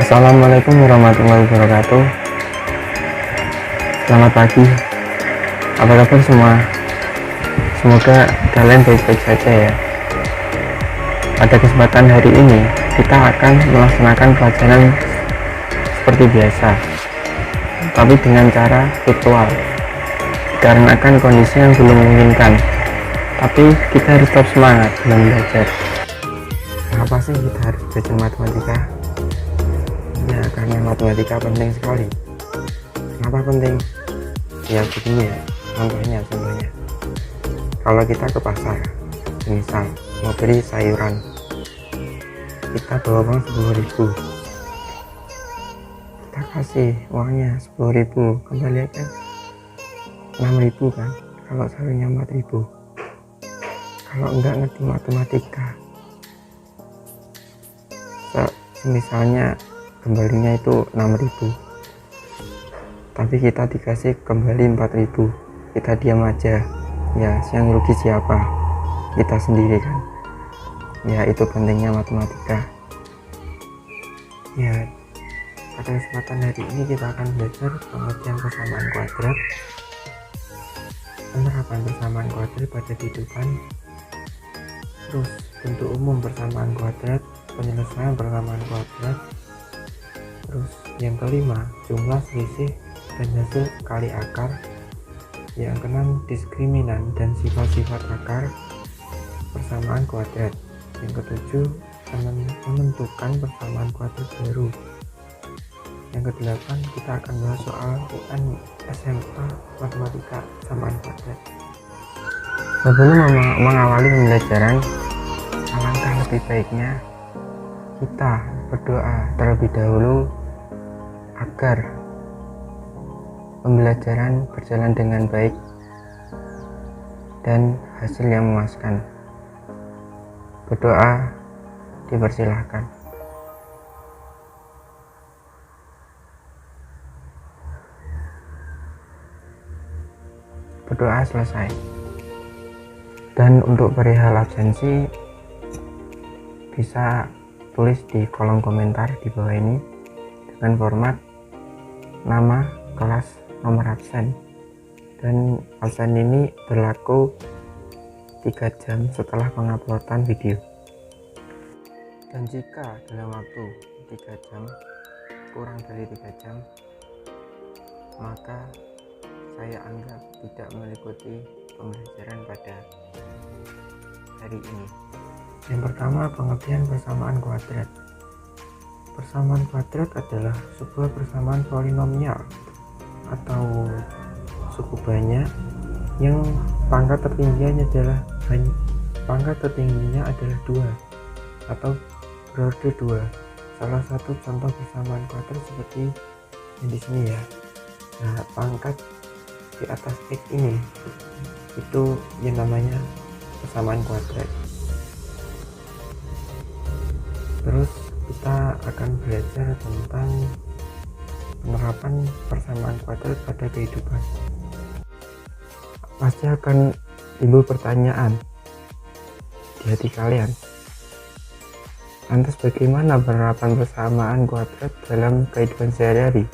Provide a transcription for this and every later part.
Assalamualaikum warahmatullahi wabarakatuh. Selamat pagi. Apa kabar semua? Semoga kalian baik-baik saja ya. Pada kesempatan hari ini kita akan melaksanakan pelajaran seperti biasa, tapi dengan cara virtual. Dikarenakan kondisi yang belum memungkinkan, tapi kita harus tetap semangat dalam belajar. Kenapa sih kita harus belajar matematika? Ya, karena matematika penting sekali. Kenapa penting? Ya begini ya, contohnya. Kalau kita ke pasar, misal mau beli sayuran, kita bawa uang 10.000, kita kasih uangnya 10.000, kembalikan 6.000 kan, kalau sayurnya 4.000. Kalau enggak ngerti matematika, misalnya kembalinya itu 6.000, tapi kita dikasih kembali 4.000, kita diam aja, ya yang rugi siapa? Kita sendiri kan. Ya itu pentingnya matematika. Ya, pada kesempatan hari ini kita akan belajar pengertian persamaan kuadrat, penerapan persamaan kuadrat pada kehidupan, terus bentuk umum persamaan kuadrat, penyelesaian persamaan kuadrat, terus yang kelima jumlah, selisih, dan hasil kali akar, yang keenam diskriminan dan sifat-sifat akar persamaan kuadrat, yang ketujuh menentukan persamaan kuadrat baru, yang kedelapan kita akan bahas soal UN SMA matematika persamaan kuadrat. Sebelum mengawali pembelajaran, alangkah lebih baiknya kita berdoa terlebih dahulu agar pembelajaran berjalan dengan baik dan hasil yang memuaskan. Berdoa dipersilahkan. Berdoa selesai. Dan untuk perihal absensi bisa tulis di kolom komentar di bawah ini dengan format nama, kelas, nomor absen, dan absen ini berlaku 3 jam setelah penguploadan video. Dan jika dalam waktu 3 jam kurang dari 3 jam, maka saya anggap tidak mengikuti pembelajaran pada hari ini. Yang pertama, pengertian persamaan kuadrat. Persamaan kuadrat adalah sebuah persamaan polinomial atau suku banyak yang pangkat tertingginya adalah 2 atau berorder 2. Salah satu contoh persamaan kuadrat seperti yang di sini ya. Nah, pangkat di atas X ini itu yang namanya persamaan kuadrat. Terus kita akan belajar tentang penerapan persamaan kuadrat pada kehidupan. Pasti akan timbul pertanyaan di hati kalian, lantas bagaimana penerapan persamaan kuadrat dalam kehidupan sehari-hari?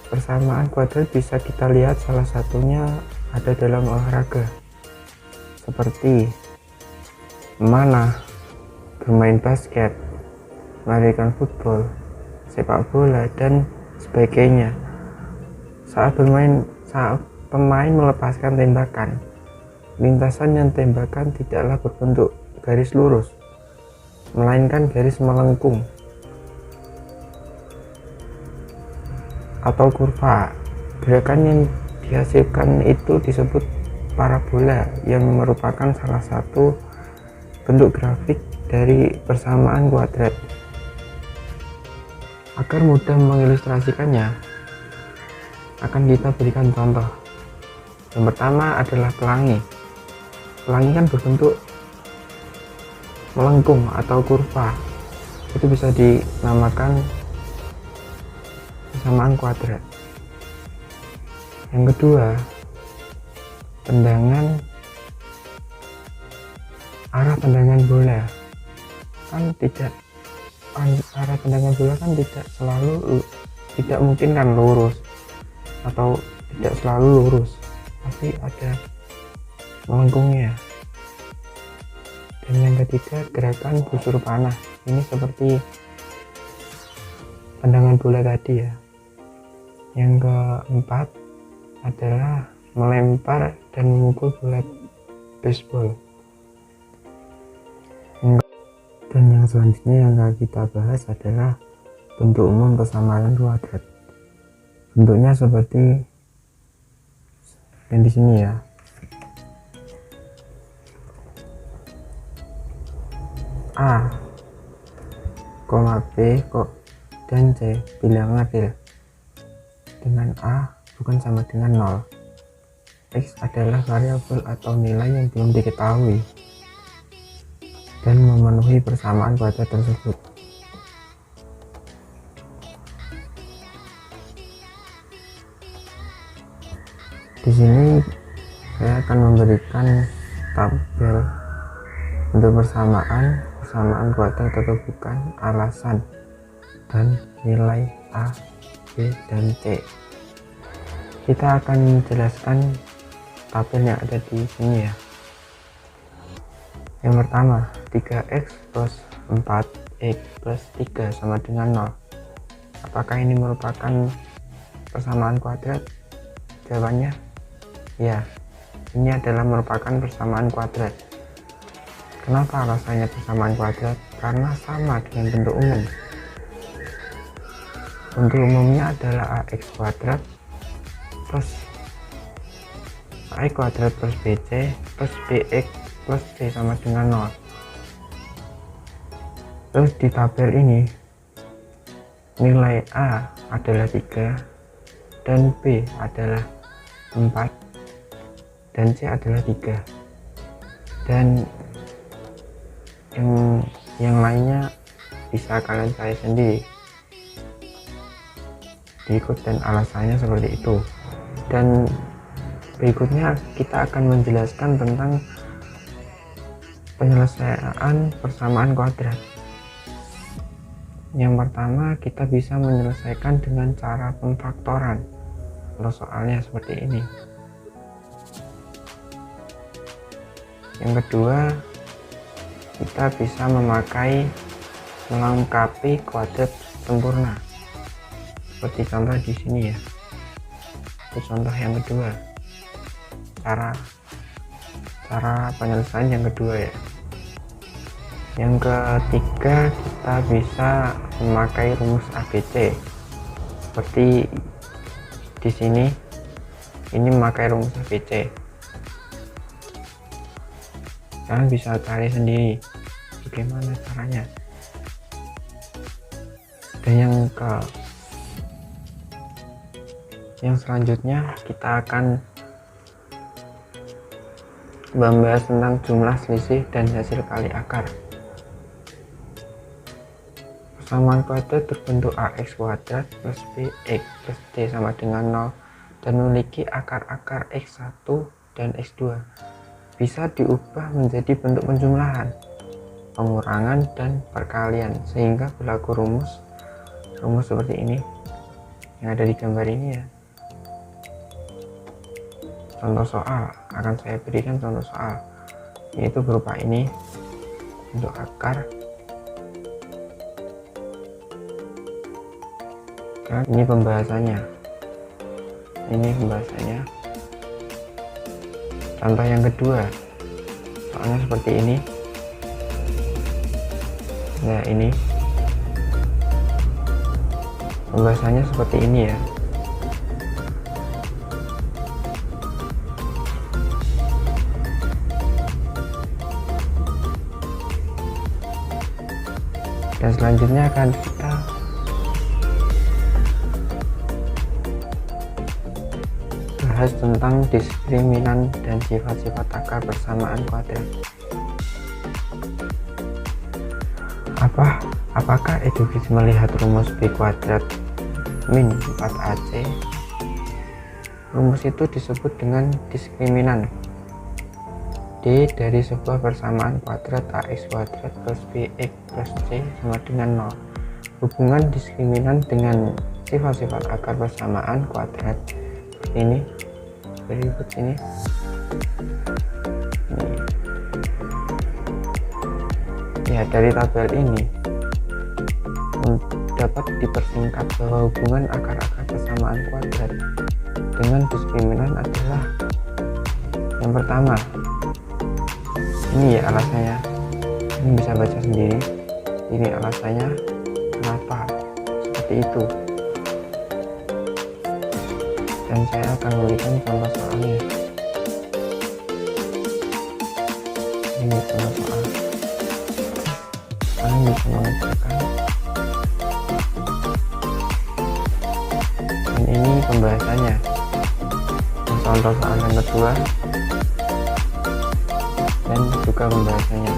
Persamaan kuadrat bisa kita lihat salah satunya ada dalam olahraga, seperti memanah, bermain basket, American football, sepak bola, dan sebagainya. Saat pemain melepaskan tembakan, lintasan yang tembakan tidaklah berbentuk garis lurus, melainkan garis melengkung atau kurva. Gerakan yang dihasilkan itu disebut parabola, yang merupakan salah satu bentuk grafik dari persamaan kuadrat. Agar mudah mengilustrasikannya, akan kita berikan contoh. Yang pertama adalah pelangi. Pelangi kan berbentuk melengkung atau kurva. Itu bisa dinamakan persamaan kuadrat. Yang kedua, arah tendangan bola kan tidak arah pandangan bola kan tidak mungkin kan lurus atau tidak selalu lurus, pasti ada melengkungnya. Dan yang ketiga, gerakan busur panah. Ini seperti pandangan bola tadi ya. Yang keempat adalah melempar dan memukul bola baseball. Dan yang selanjutnya yang akan kita bahas adalah bentuk umum persamaran kuadrat. Bentuknya seperti yang di sini ya. A, B, dan C bilangan real. Dengan A bukan sama dengan 0. X adalah variabel atau nilai yang belum diketahui dan memenuhi persamaan kuadrat tersebut. Di sini saya akan memberikan tabel untuk persamaan kuadrat atau bukan, alasan, dan nilai A, B, dan C. Kita akan menjelaskan tabel yang ada di sini ya. Yang pertama, 3x plus 4x plus 3 sama dengan 0. Apakah ini merupakan persamaan kuadrat? Jawabannya ya, ini adalah merupakan persamaan kuadrat. Kenapa alasannya persamaan kuadrat? Karena sama dengan bentuk umum. Bentuk umumnya adalah ax kuadrat plus ax kuadrat plus bc plus bx plus c sama dengan 0. Terus di tabel ini nilai A adalah 3 dan B adalah 4 dan C adalah 3, dan yang lainnya bisa kalian cari sendiri. Berikut dan alasannya seperti itu. Dan berikutnya kita akan menjelaskan tentang penyelesaian persamaan kuadrat. Yang pertama, kita bisa menyelesaikan dengan cara pemfaktoran. Kalau soalnya seperti ini. Yang kedua, kita bisa melengkapi kuadrat sempurna. Seperti contoh di sini ya. Itu contoh yang kedua. Cara penyelesaian yang kedua ya. Yang ketiga, kita bisa memakai rumus ABC. Seperti di sini, ini memakai rumus ABC. Kalian bisa cari sendiri bagaimana caranya. Dan yang selanjutnya kita akan membahas tentang jumlah selisih dan hasil kali akar. Persamaan kuadrat berbentuk ax kuadrat plus bx plus c sama dengan 0 dan memiliki akar-akar x1 dan x2. Bisa diubah menjadi bentuk penjumlahan, pengurangan, dan perkalian sehingga berlaku rumus seperti ini yang ada di gambar ini ya. Contoh soal akan saya berikan, contoh soal yaitu berupa ini untuk akar. Nah, ini pembahasannya. Contoh yang kedua, soalnya seperti ini. Nah, ini pembahasannya seperti ini ya. Dan selanjutnya akan kita bahas tentang diskriminan dan sifat-sifat akar persamaan kuadrat. Apakah edukasi melihat rumus B kuadrat min 4AC? Rumus itu disebut dengan diskriminan. D dari sebuah persamaan kuadrat ax kuadrat plus bx plus c sama dengan 0. hubungan diskriminan dengan sifat-sifat akar persamaan kuadrat seperti ini, berikut ini. Ya, dari tabel ini dapat dipersingkat bahwa hubungan akar-akar persamaan kuadrat dengan diskriminan adalah yang pertama. Ini ya alasannya, ini bisa baca sendiri. Ini alasannya kenapa seperti itu, dan saya akan memberikan contoh soalnya. Ini contoh soal, kalian bisa mengerjakan, dan ini pembahasannya. Contoh soal yang kedua dan juga pembahasannya.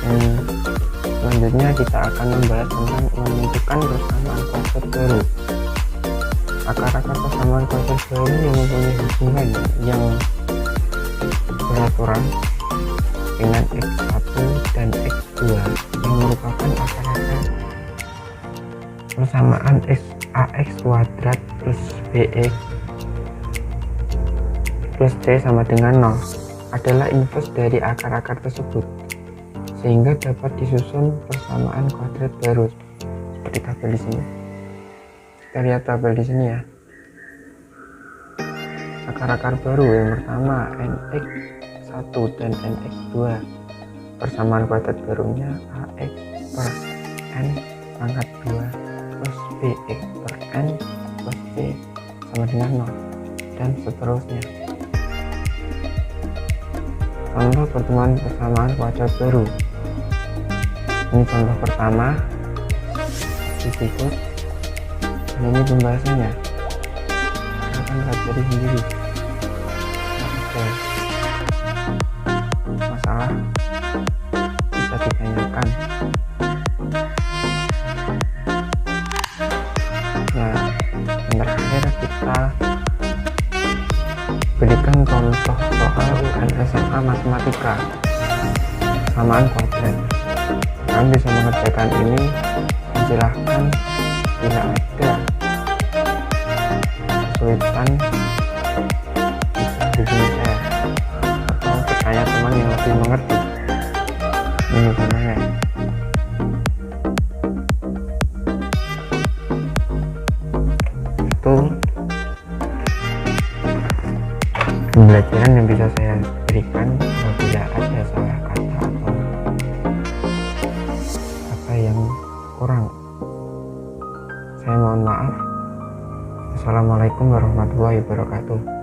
Dan selanjutnya kita akan membahas tentang menentukan persamaan kuadrat baru. Akar-akar persamaan kuadrat baru yang mempunyai hubungan yang beraturan dengan x1 dan x2 yang merupakan akar-akar persamaan ax kuadrat plus bx plus c sama dengan 0 adalah inverse dari akar-akar tersebut, sehingga dapat disusun persamaan kuadrat baru seperti tabel di sini. Kita lihat tabel di sini ya. Akar-akar baru yang pertama nx1 dan nx2, persamaan kuadrat barunya ax per n pangkat 2 plus bx per n plus c sama dengan 0, dan seterusnya. Contoh pertemuan persamaan kuadrat baru. Ini contoh pertama disebut, dan ini pembahasannya. Kita akan pelajari sendiri. Oke, masalah bisa ditanyakan. Nah, yang terakhir kita berikan contoh soal UN SMA Matematika persamaan kuadrat. Kalian bisa mengerjakan ini, silahkan. Bila ada kesulitan bisa hubungi saya atau bertanya teman yang lebih mengerti. Ini gimana? Itu pembelajaran yang bisa saya berikan. Apabila ada salah kata atau apa yang kurang, saya mohon maaf. Assalamualaikum warahmatullahi wabarakatuh.